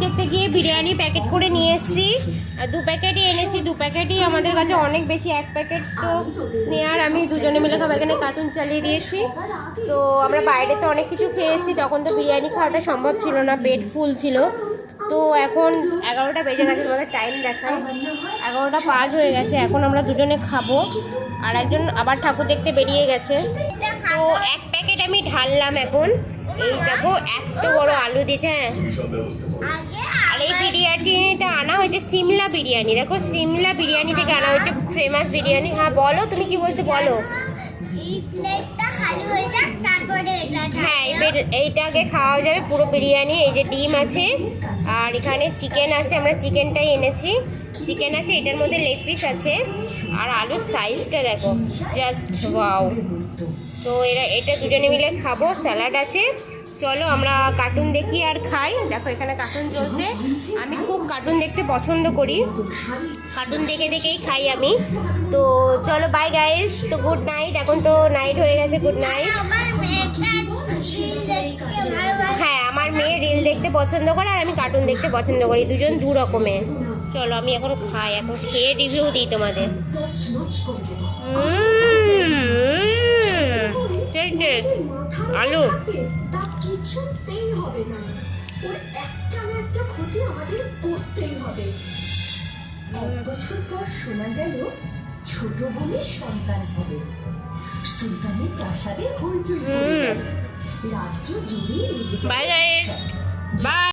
দেখতে গিয়ে বিরিয়ানি প্যাকেট করে নিয়ে এসেছি। আর 2 প্যাকেটই এনেছি, 2 প্যাকেটই আমাদের কাছে অনেক বেশি। 1 প্যাকেট তো স্নেহার আমি দুজনে মিলে সব এখানে কার্টুন চালিয়ে দিয়েছি। তো আমরা বাইরে তো অনেক কিছু খেয়েছি, তখন তো বিরিয়ানি খাওয়াটা সম্ভব ছিল না, পেট ফুল ছিল। তো এখন 11টা বেজে গেছে, তোমাদের টাইম দেখায় 11টা 5 হয়ে গেছে। এখন আমরা দুজনে খাবো, আর একজন আবার ঠাকুর দেখতে বেরিয়ে গেছে। তো 1 প্যাকেট আমি ঢাললাম এখন। এই দেখো এত বড় আলু দিয়েছে। হ্যাঁ, আর এই বিরিয়ানিটা আনা হয়েছে সিমলা বিরিয়ানি। দেখো সিমলা বিরিয়ানি থেকে আনা হয়েছে, ফেমাস বিরিয়ানি। হ্যাঁ বলো, তুমি কি বলছো বলো। হ্যাঁ, এইটাকে খাওয়া যাবে পুরো বিরিয়ানি। এই যে ডিম আছে, আর এখানে চিকেন আছে, আমরা চিকেনটাই এনেছি। চিকেন আছে, এটার মধ্যে লেগ পিস আছে, আর আলুর সাইজটা দেখো, জাস্ট ওয়াও। তো এটা দুজনে মিলে খাবো, স্যালাড আছে। চলো আমরা কার্টুন দেখি আর খাই। দেখো এখানে কার্টুন চলছে, আমি খুব কার্টুন দেখতে পছন্দ করি, কার্টুন দেখে দেখেই খাই আমি। তো চলো বাই গাইস, তো গুড নাইট। এখন তো নাইট হয়ে গেছে, গুড নাইট। হ্যাঁ, আমার মেয়ে রিল দেখতে পছন্দ করে আর আমি কার্টুন দেখতে পছন্দ করি, দুজন দু রকমের। চলো আমি এখন খাই, এখন খেয়ে রিভিউ দিই তোমাদের। আলু কিছুতেই হবে না, ওর একটা না একটা ক্ষতি আমাদের করতেই হবে। 1 বছর পর শোনা গেল ছোট বোনের সন্তান হবে। সুলতানের প্রাসাদে হইচই পড়ে গেল, রাজ্য জুড়ে লেগে গেল। Bye guys, by.